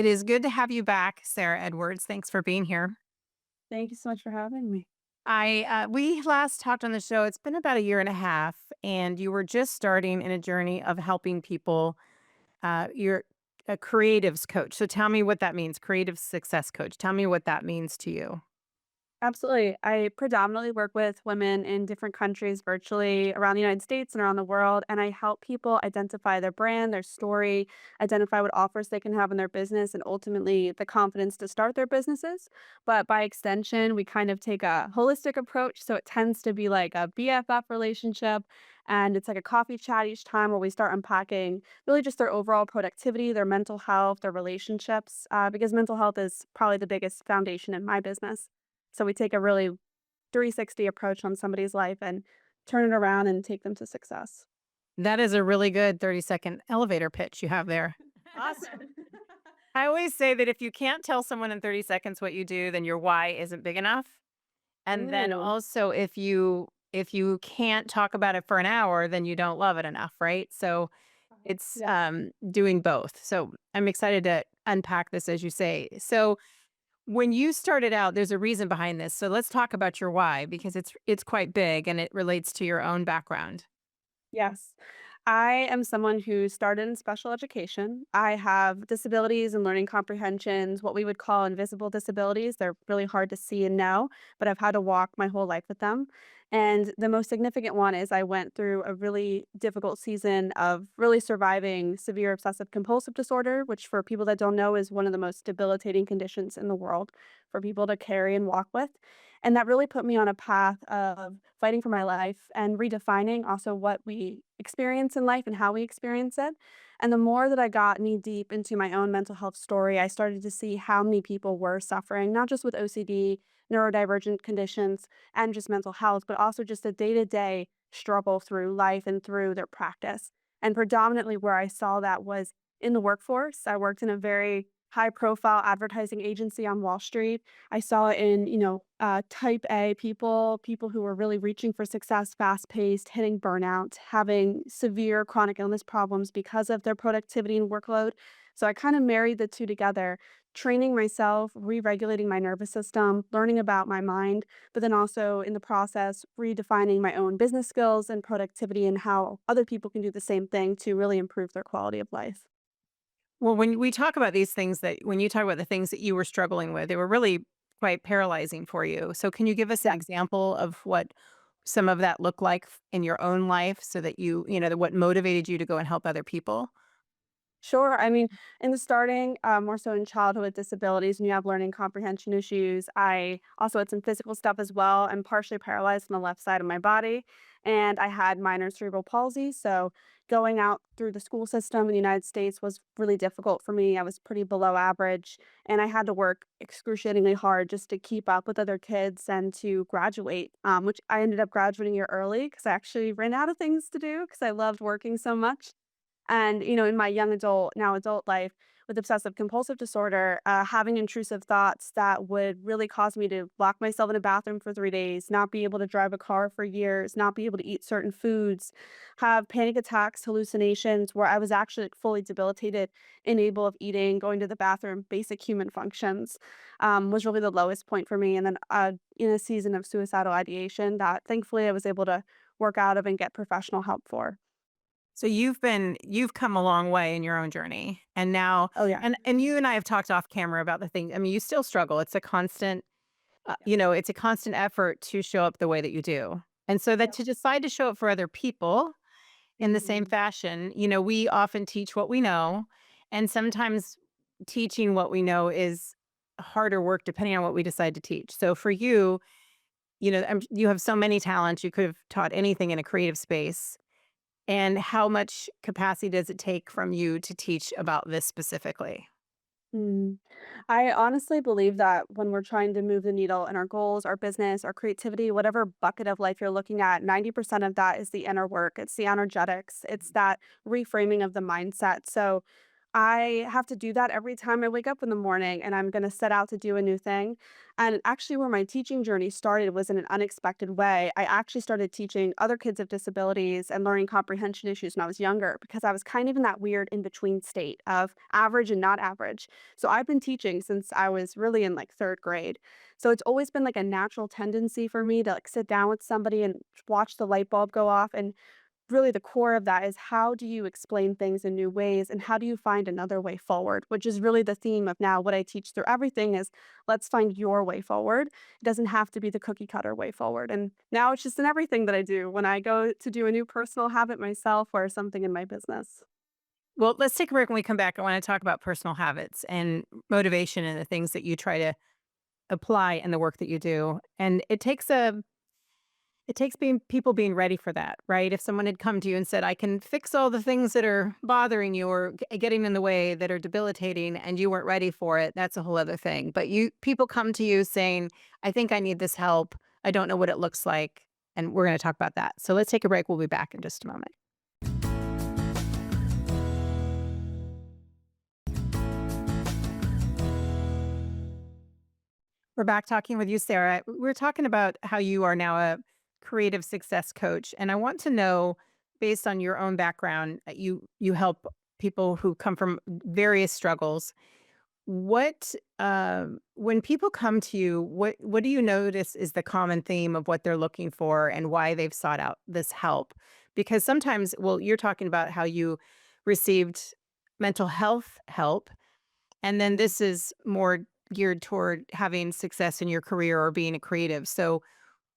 It is good to have you back, Sarah Edwards. Thanks for being here. Thank you so much for having me. I we last talked on the show. It's been about a year and a half, and you were just starting in a journey of helping people. You're a creatives coach. So tell me what that means. Creative success coach. Tell me what that means to you. Absolutely. I predominantly work with women in different countries virtually around the United States and around the world. And I help people identify their brand, their story, identify what offers they can have in their business, and ultimately the confidence to start their businesses. But by extension, we kind of take a holistic approach. So it tends to be like a BFF relationship. And it's like a coffee chat each time where we start unpacking really just their overall productivity, their mental health, their relationships, because mental health is probably the biggest foundation in my business. So we take a really 360 approach on somebody's life and turn it around and take them to success. That is a really good 30-second elevator pitch you have there. Awesome. I always say that if you can't tell someone in 30 seconds what you do, then your why isn't big enough. And then Ooh, also if you can't talk about it for an hour, then you don't love it enough, right? So it's yes. doing both. So I'm excited to unpack this as you say. So when you started out, there's a reason behind this. So let's talk about your why because it's quite big and it relates to your own background. Yes. I am someone who started in special education. I have disabilities and learning comprehensions, what we would call invisible disabilities. They're really hard to see and know, but I've had to walk my whole life with them. And the most significant one is I went through a really difficult season of really surviving severe obsessive compulsive disorder, which, for people that don't know, is one of the most debilitating conditions in the world for people to carry and walk with. And that really put me on a path of fighting for my life and redefining also what we experience in life and how we experience it. And the more that I got knee deep into my own mental health story, I started to see how many people were suffering, not just with OCD, neurodivergent conditions, and just mental health, but also just a day to day struggle through life and through their practice. And predominantly where I saw that was in the workforce. I worked in a very high profile advertising agency on Wall Street. I saw it in, type A people, people who were really reaching for success, fast paced, hitting burnout, having severe chronic illness problems because of their productivity and workload. So I kind of married the two together, training myself, re regulating my nervous system, learning about my mind, but then also in the process, redefining my own business skills and productivity and how other people can do the same thing to really improve their quality of life. Well, when we talk about these things that when you talk about the things that you were struggling with, they were really quite paralyzing for you. So can you give us an Yeah. example of what some of that looked like in your own life so that what motivated you to go and help other people? Sure. I mean, in the starting, more so in childhood with disabilities, and you have learning comprehension issues. I also had some physical stuff as well. I'm partially paralyzed on the left side of my body, and I had minor cerebral palsy. So going out through the school system in the United States was really difficult for me. I was pretty below average, and I had to work excruciatingly hard just to keep up with other kids and to graduate, which I ended up graduating a year early because I actually ran out of things to do because I loved working so much. And, in my young adult, now adult life with obsessive compulsive disorder, having intrusive thoughts that would really cause me to lock myself in a bathroom for 3 days, not be able to drive a car for years, not be able to eat certain foods, have panic attacks, hallucinations where I was actually like, fully debilitated, unable of eating, going to the bathroom, basic human functions, was really the lowest point for me. And then in a season of suicidal ideation that thankfully I was able to work out of and get professional help for. So you've come a long way in your own journey. And now Oh, yeah. and you and I have talked off camera about the thing. I mean, you still struggle. It's a constant it's a constant effort to show up the way that you do. And so that Yep. to decide to show up for other people in the same Mhm. fashion, we often teach what we know, and sometimes teaching what we know is harder work depending on what we decide to teach. So for you, you have so many talents, you could have taught anything in a creative space. And how much capacity does it take from you to teach about this specifically? Mm. I honestly believe that when we're trying to move the needle in our goals, our business, our creativity, whatever bucket of life you're looking at, 90% of that is the inner work. It's the energetics. It's that reframing of the mindset. So I have to do that every time I wake up in the morning and I'm gonna set out to do a new thing. And actually, where my teaching journey started was in an unexpected way. I actually started teaching other kids with disabilities and learning comprehension issues when I was younger because I was kind of in that weird in between state of average and not average. So I've been teaching since I was really in like third grade. So it's always been like a natural tendency for me to like sit down with somebody and watch the light bulb go off. And really the core of that is how do you explain things in new ways and how do you find another way forward, which is really the theme of now what I teach through everything is let's find your way forward. It doesn't have to be the cookie cutter way forward. And now it's just in everything that I do when I go to do a new personal habit myself or something in my business. Well, let's take a break. When we come back, I want to talk about personal habits and motivation and the things that you try to apply in the work that you do. And it takes being people being ready for that, right? If someone had come to you and said, "I can fix all the things that are bothering you or getting in the way that are debilitating," and you weren't ready for it, that's a whole other thing. But you people come to you saying, "I think I need this help. I don't know what it looks like." And we're going to talk about that. So let's take a break. We'll be back in just a moment. We're back talking with you, Sarah. We're talking about how you are now a creative success coach, and I want to know, based on your own background, you help people who come from various struggles. What when people come to you, what do you notice is the common theme of what they're looking for and why they've sought out this help? Because sometimes, well, you're talking about how you received mental health help and then this is more geared toward having success in your career or being a creative. So,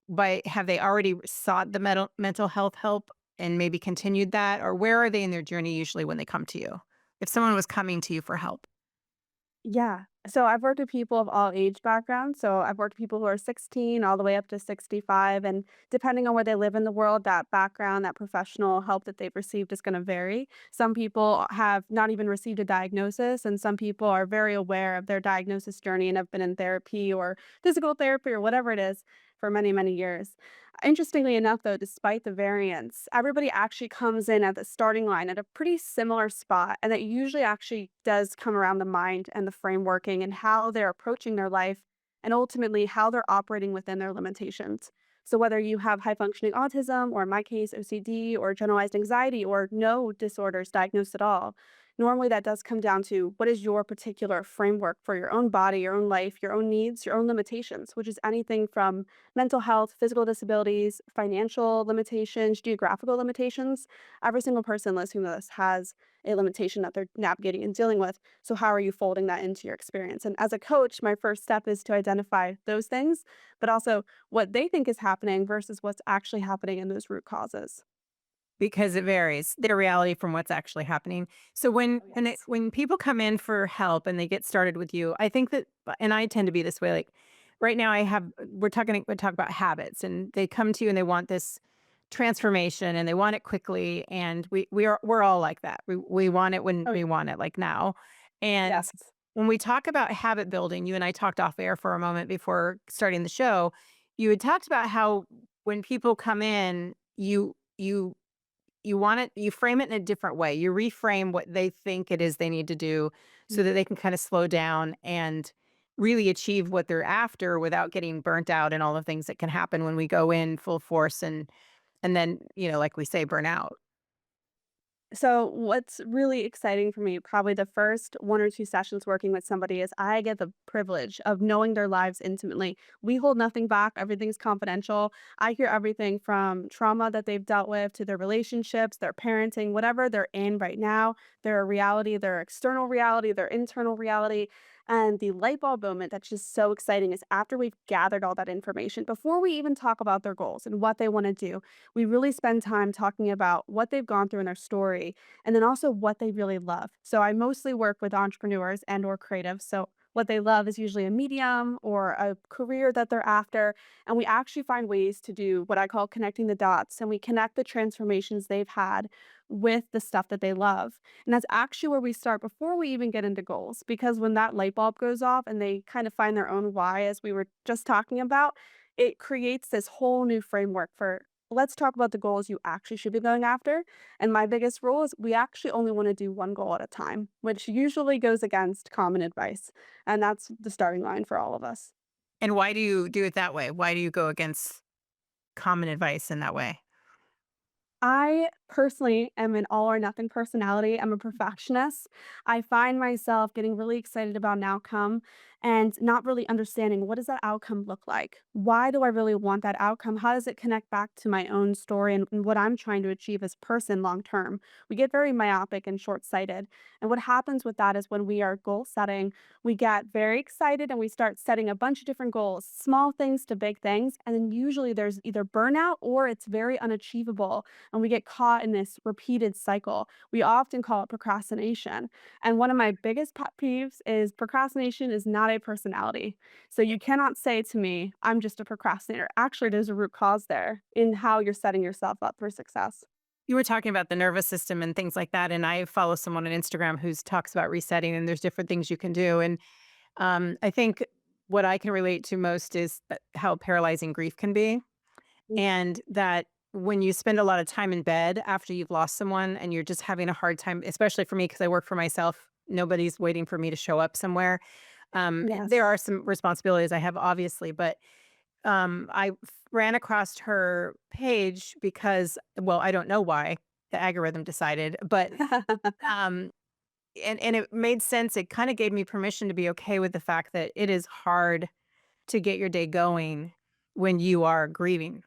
by have they already sought the mental health help and maybe continued that? Or where are they in their journey usually when they come to you? If someone was coming to you for help. Yeah. So I've worked with people of all age backgrounds. So I've worked with people who are 16 all the way up to 65. And depending on where they live in the world, that background, that professional help that they've received is going to vary. Some people have not even received a diagnosis, and some people are very aware of their diagnosis journey and have been in therapy or physical therapy or whatever it is for many, many years. Interestingly enough, though, despite the variance, everybody actually comes in at the starting line at a pretty similar spot. And that usually actually does come around the mind and the frameworking and how they're approaching their life and ultimately how they're operating within their limitations. So, whether you have high functioning autism, or in my case, OCD, or generalized anxiety, or no disorders diagnosed at all, normally that does come down to what is your particular framework for your own body, your own life, your own needs, your own limitations, which is anything from mental health, physical disabilities, financial limitations, geographical limitations. Every single person listening to this has a limitation that they're navigating and dealing with. So, how are you folding that into your experience? And as a coach, my first step is to identify those things, but also what they think is happening versus what's actually happening in those root causes. Because it varies, their reality from what's actually happening. So Oh, yes. when people come in for help and they get started with you, I think that and I tend to be this way, like, right now I have we talk about habits, and they come to you and they want this transformation, and they want it quickly, and we're all like that. We want it when Oh, we yeah. want it, like now. And Yes. when we talk about habit building, you and I talked off air for a moment before starting the show, you had talked about how when people come in, you want it you frame it in a different way. You reframe what they think it is they need to do so that they can kinda slow down and really achieve what they're after without getting burnt out and all the things that can happen when we go in full force and then, like we say, burn out. So, what's really exciting for me, probably the first 1 or 2 sessions working with somebody is I get the privilege of knowing their lives intimately. We hold nothing back, everything's confidential. I hear everything from trauma that they've dealt with to their relationships, their parenting, whatever they're in right now, their reality, their external reality, their internal reality. And the light bulb moment that's just so exciting is after we've gathered all that information, before we even talk about their goals and what they want to do, we really spend time talking about what they've gone through in their story and then also what they really love. So I mostly work with entrepreneurs and or creatives. So what they love is usually a medium or a career that they're after. And we actually find ways to do what I call connecting the dots. And we connect the transformations they've had with the stuff that they love. And that's actually where we start before we even get into goals. Because when that light bulb goes off and they kind of find their own why, as we were just talking about, it creates this whole new framework for let's talk about the goals you actually should be going after. And my biggest rule is we actually only want to do one goal at a time, which usually goes against common advice. And that's the starting line for all of us. And why do you do it that way? Why do you go against common advice in that way? I personally am an all or nothing personality. I'm a perfectionist. I find myself getting really excited about an outcome and not really understanding what does that outcome look like? Why do I really want that outcome? How does it connect back to my own story and what I'm trying to achieve as a person long term? We get very myopic and short sighted. And what happens with that is when we are goal setting, we get very excited and we start setting a bunch of different goals, small things to big things. And then usually there's either burnout or it's very unachievable and we get caught in this repeated cycle. We often call it procrastination. And one of my biggest pet peeves is procrastination is not a personality. So you cannot say to me, I'm just a procrastinator. Actually, there's a root cause there in how you're setting yourself up for success. You were talking about the nervous system and things like that, and I follow someone on Instagram who's talks about resetting, and there's different things you can do. And I think what I can relate to most is how paralyzing grief can be, Mm, and that when you spend a lot of time in bed after you've lost someone, and you're just having a hard time, especially for me because I work for myself. Nobody's waiting for me to show up somewhere. There yes. are some responsibilities I have, obviously, but ran across her page because, well, I don't know why the algorithm decided, but, um, and it made sense. It kinda gave me permission to be okay with the fact that it is hard to get your day going when you are grieving.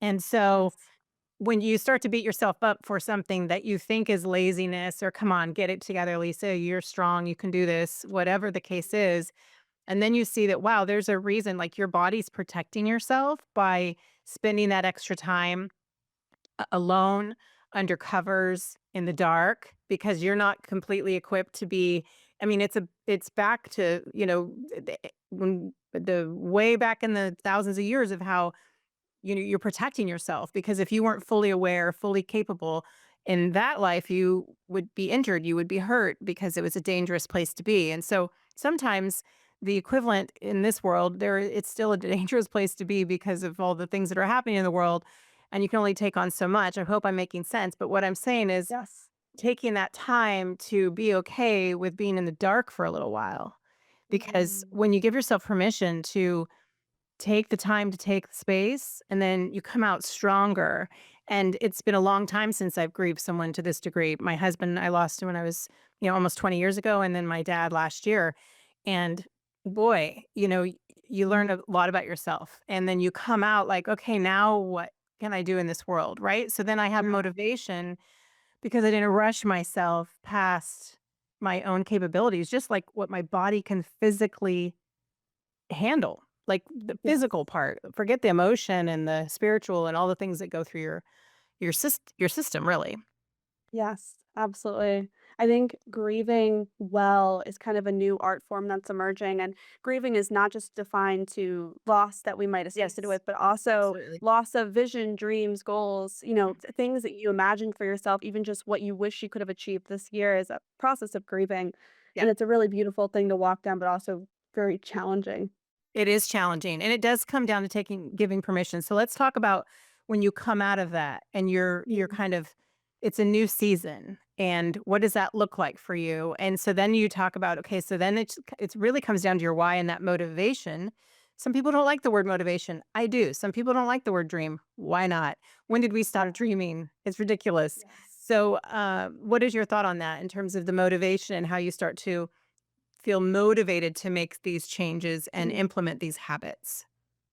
And so, Yes. when you start to beat yourself up for something that you think is laziness or, "Come on, get it together, Lisa, you're strong, you can do this," whatever the case is, and then you see that, wow, there's a reason, like, your body's protecting yourself by spending that extra time alone, under covers, in the dark, because you're not completely equipped to be. I mean, it's back to, when the way back in the thousands of years of how you're protecting yourself, because if you weren't fully aware, fully capable in that life, you would be injured, you would be hurt because it was a dangerous place to be. And so sometimes the equivalent in this world, there it's still a dangerous place to be because of all the things that are happening in the world, and you can only take on so much. I hope I'm making sense, but what I'm saying is Yes. taking that time to be okay with being in the dark for a little while, because Mm, when you give yourself permission to take the time to take the space, and then you come out stronger. And it's been a long time since I've grieved someone to this degree. My husband, I lost him when I was, almost 20 years ago, and then my dad last year. And boy, you learn a lot about yourself. And then you come out like, okay, now what can I do in this world? Right. So then I have yeah. motivation because I didn't rush myself past my own capabilities, just like what my body can physically handle, like the physical Yes. part. Forget the emotion and the spiritual and all the things that go through your system, really. Yes, absolutely. I think grieving well is kind of a new art form that's emerging. And grieving is not just defined to loss that we might associate it Yes, with, but also absolutely. loss of vision, dreams, goals, things that you imagine for yourself, even just what you wish you could have achieved this year is a process of grieving. Yeah. And it's a really beautiful thing to walk down, but also very challenging. It is challenging, and it does come down to giving permission. So let's talk about when you come out of that and you're Mm, kind of, it's a new season, and what does that look like for you? And so then you talk about, okay, so then it's really comes down to your why and that motivation. Some people don't like the word motivation. I do. Some people don't like the word dream. Why not? When did we yeah. stop dreaming? It's ridiculous. Yes. So, what is your thought on that in terms of the motivation and how you start to feel motivated to make these changes and Mm. implement these habits?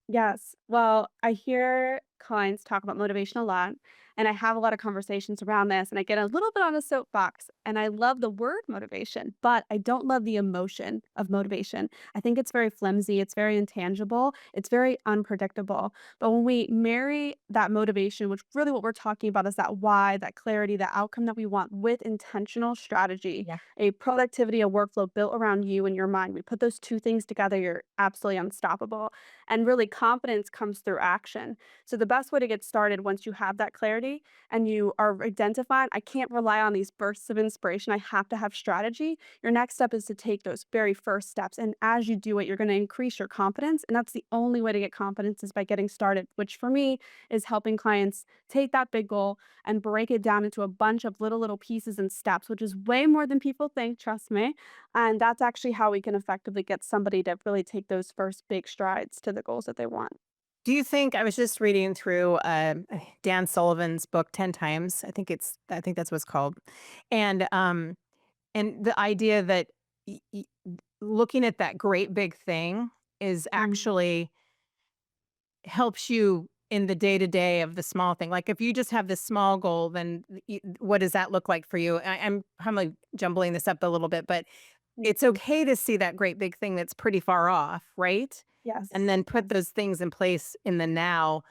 Yes. Well, I hear clients talk about motivation a lot, and I have a lot of conversations around this, and I get a little bit on a soapbox. And I love the word motivation, but I don't love the emotion of motivation. I think it's very flimsy, it's very intangible, it's very unpredictable. But when we marry that motivation, which really what we're talking about is that why, that clarity, that outcome that we want with intentional strategy, Yeah. a productivity, a workflow built around you and your mind, we put those two things together, you're absolutely unstoppable. And really confidence comes through action. So the best way to get started once you have that clarity and you are identifying, I can't rely on these bursts of inspiration. I have to have strategy. Your next step is to take those very first steps. And as you do it, you're going to increase your confidence. And that's the only way to get confidence is by getting started, which for me is helping clients take that big goal and break it down into a bunch of little pieces and steps, which is way more than people think, trust me. And that's actually how we can effectively get somebody to really take those first big strides to the goals that they want. Do you think I was just reading through, Dan Sullivan's book 10 times. I think that's what it's called. And the idea that looking at that great big thing is Mm, actually helps you in the day to day of the small thing. Like if you just have this small goal, then what does that look like for you? I'm probably jumbling this up a little bit, but it's mhm. okay to see that great big thing that's pretty far off, right? And Yes, then put yes. those things in place in the now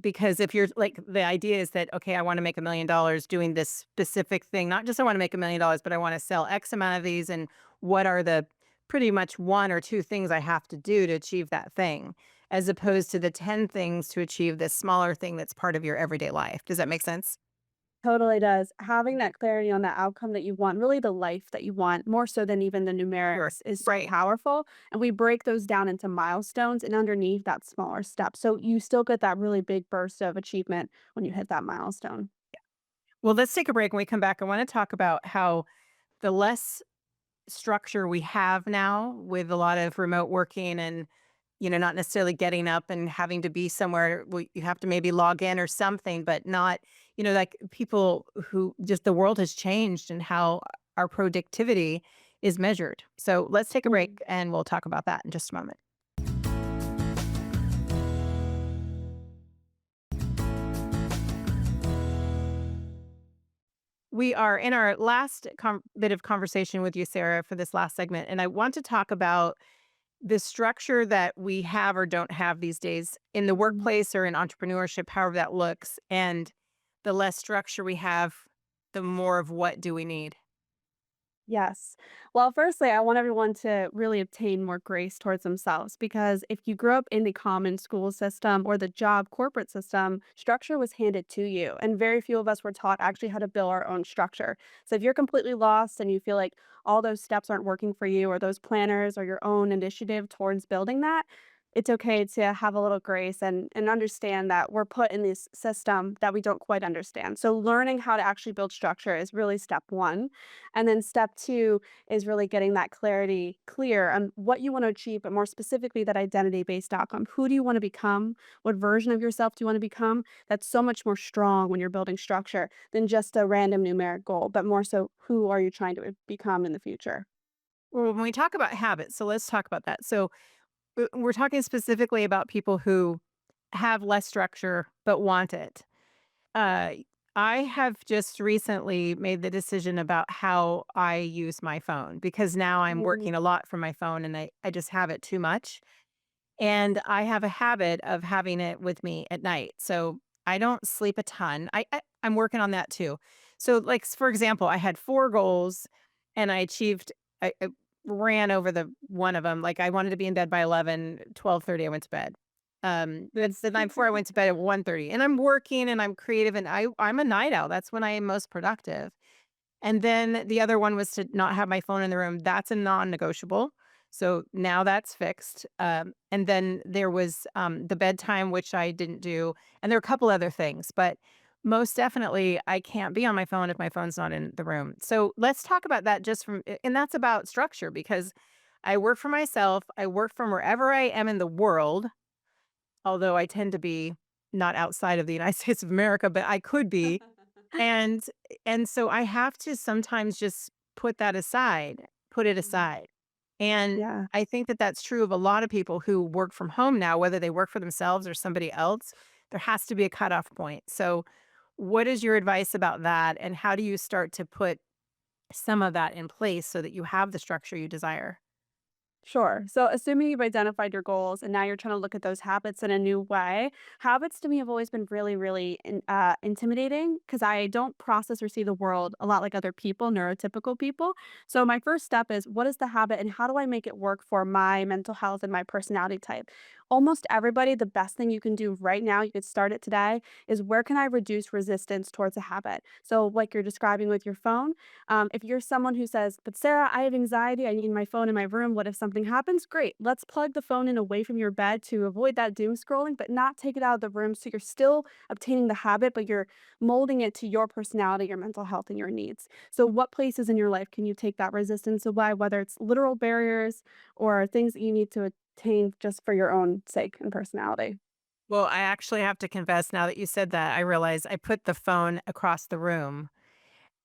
because if you're like the idea is that, okay, I wanna make $1,000,000 doing this specific thing, not just I wanna make $1,000,000, but I wanna sell X amount of these, and what are the pretty much 1 or 2 things I have to do to achieve that thing, as opposed to the 10 things to achieve this smaller thing that's part of your everyday life. Does that make sense? Totally does. Having that clarity on the outcome that you want, really the life that you want, more so than even the Sure. numerics, is so Right. powerful. And we break those down into milestones and underneath that smaller step. So you still get that really big burst of achievement when you hit that milestone. Well, let's take a break. When we come back, I wanna talk about how the less structure we have now with a lot of remote working and, not necessarily getting up and having to be somewhere where you have to maybe log in or something, but not, like people who just the world has changed and how our productivity is measured. So let's take a break Mhm. and we'll talk about that in just a moment. We are in our last bit of conversation with you, Sarah, for this last segment. And I want to talk about the structure that we have or don't have these days in the Mhm. workplace or in entrepreneurship, however that looks, and the less structure we have, the more of what do we need? Yes. Well, firstly, I want everyone to really obtain more grace towards themselves because if you grew up in the common school system or the job corporate system, structure was handed to you. And very few of us were taught actually how to build our own structure. So if you're completely lost and you feel like all those steps aren't working for you or those planners or your own initiative towards building that, it's okay to have a little grace and understand that we're put in this system that we don't quite understand. So learning how to actually build structure is really step one. And then step 2 is really getting that clarity clear on what you want to achieve, but more specifically, that identity-based outcome. Who do you want to become? What version of yourself do you want to become? That's so much more strong when you're building structure than just a random numeric goal, but more so who are you trying to become in the future? Well, when we talk about habits, so let's talk about that. So we're talking specifically about people who have less structure but want it. Uh, I have just recently made the decision about how I use my phone because now I'm Mm, working a lot from my phone and I just have it too much. And I have a habit of having it with me at night. So I don't sleep a ton. I'm working on that too. So like for example, I had 4 goals and I ran over the one of them. Like I wanted to be in bed by 11, 12:30. I went to bed. But that's the night before I went to bed at 1:30 and I'm working and I'm creative and I'm a night owl. That's when I am most productive. And then the other one was to not have my phone in the room. That's a non-negotiable. So now that's fixed. And then there was the bedtime, which I didn't do. And there are a couple other things, but most definitely I can't be on my phone if my phone's not in the room. So let's talk about that and that's about structure because I work for myself. I work from wherever I am in the world, although I tend to be not outside of the United States of America, but I could be and and so I have to sometimes just put it Mhm. aside. And Yeah. I think that that's true of a lot of people who work from home now, whether they work for themselves or somebody else. There has to be a cutoff point. So, what is your advice about that? And how do you start to put some of that in place so that you have the structure you desire? Sure. So, assuming you've identified your goals and now you're trying to look at those habits in a new way, habits to me have always been really intimidating because I don't process or see the world a lot like other people, neurotypical people. So, my first step is what is the habit and how do I make it work for my mental health and my personality type? almost everybody, the best thing you can do right now, you could start it today, is where can I reduce resistance towards a habit? So, like you're describing with your phone, if you're someone who says, "But Sarah, I have anxiety. I need my phone in my room. What if something happens?" Great. Let's plug the phone in away from your bed to avoid that doom scrolling, but not take it out of the room. So you're still obtaining the habit, but you're molding it to your personality, your mental health, and your needs. So, what places in your life can you take that resistance away, whether it's literal barriers or things that you need to attain just for your own sake and personality? Well, I actually have to confess now that you said that, I realized I put the phone across the room.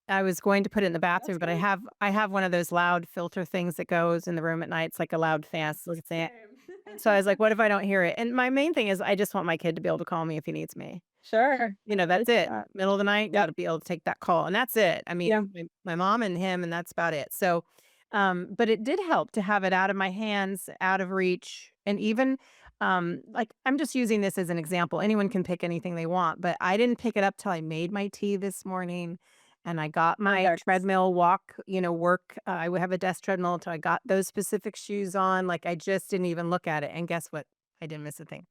I was going to put it in the That's bathroom, but great. I have one of those loud filter things that goes in the room at night. It's like a loud fan, so it's a Same. and so I was like, "What if I don't hear it?" And my main thing is I just want my kid to be able to call me if he needs me. Sure. You know, I that's get it. that. Middle of the night, Yep. gotta be able to take that call, and that's it. I mean, Yeah. my mom and him, and that's about it. So, but it did help to have it out of my hands, out of reach, and even, like, I'm just using this as an example. Anyone can pick anything they want, but I didn't pick it up till I made my tea this morning, and I got my Perfect. treadmill walk, work. I would have a desk treadmill until I got those specific shoes on. Like, I just didn't even look at it, and guess what? I didn't miss a thing.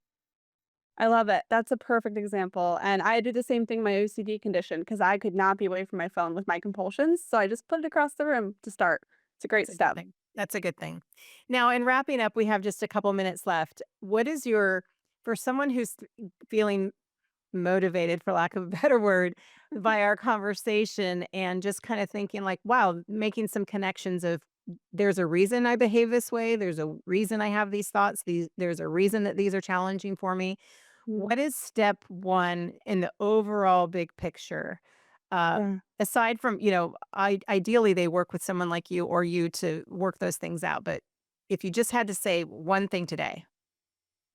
I love it. That's a perfect example, and I did the same thing, my OCD condition, because I could not be away from my phone with my compulsions, so I just put it across the room to start. It's a great That's a good step. thing. That's a good thing. Now, in wrapping up, we have just a couple minutes left. What is your for someone who's feeling motivated, for lack of a better word, by our conversation and just kind of thinking like, wow, making some connections of there's a reason I behave this way. There's a reason I have these thoughts. There's a reason that these are challenging for me. Mm, What is step one in the overall big picture? Uh, yeah. aside from, ideally they work with someone like you or you to work those things out. But if you just had to say one thing today,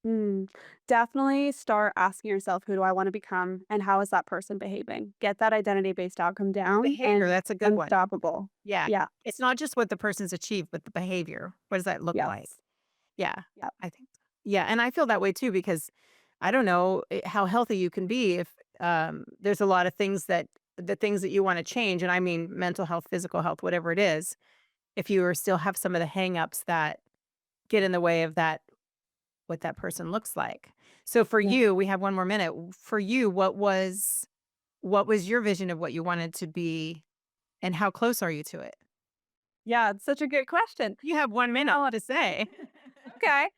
Mm. Definitely start asking yourself, "Who do I wanna become, and how is that person behaving?" Get that identity-based outcome down, behavior, and that's a good one. unstoppable. Yeah. Yeah. It's not just what the person's achieved, but the behavior. What does that look like? Yes. Yeah, Yep. I think so. Yeah, and I feel that way too because I don't know how healthy you can be if there's a lot of things that the things that you want to change, and I mean mental health, physical health, whatever it is, if you are still have some of the hangups that get in the way of that, what that person looks like. So for Yeah. you, we have one more minute. For you, what was your vision of what you wanted to be, and how close are you to it? Yeah, it's such a good question. You have 1 minute Well, to say. okay.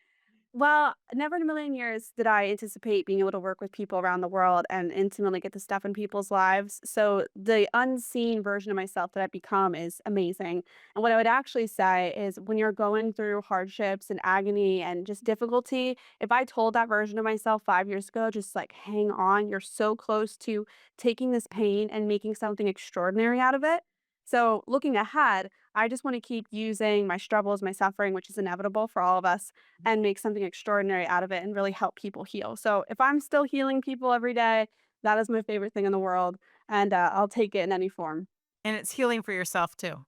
Well, never in a million years did I anticipate being able to work with people around the world and intimately get to step in people's lives. So the unseen version of myself that I've become is amazing. And what I would actually say is when you're going through hardships and agony and just difficulty, if I told that version of myself 5 years ago, just like hang on, you're so close to taking this pain and making something extraordinary out of it. So looking ahead, I just want to keep using my struggles, my suffering, which is inevitable for all of us, and make something extraordinary out of it and really help people heal. So if I'm still healing people every day, that is my favorite thing in the world, and I'll take it in any form. And it's healing for yourself too.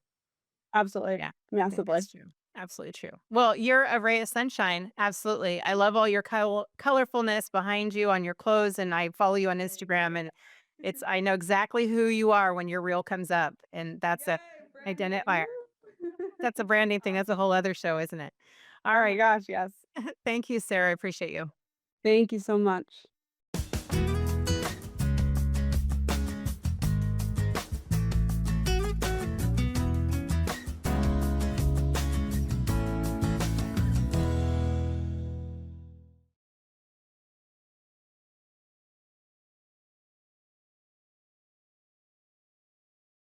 Absolutely, Yeah, I think massively. that's true. Absolutely true. Well, you're a ray of sunshine. Absolutely. I love all your colorfulness behind you on your clothes, and I follow you on Thank Instagram, you. and I know exactly who you are when your reel comes up, and that's a Yay, branding. identifier. Woo. That's a branding thing. That's a whole other show, isn't it? All Oh my right. gosh, yes. Thank you, Sarah. I appreciate you. Thank you so much.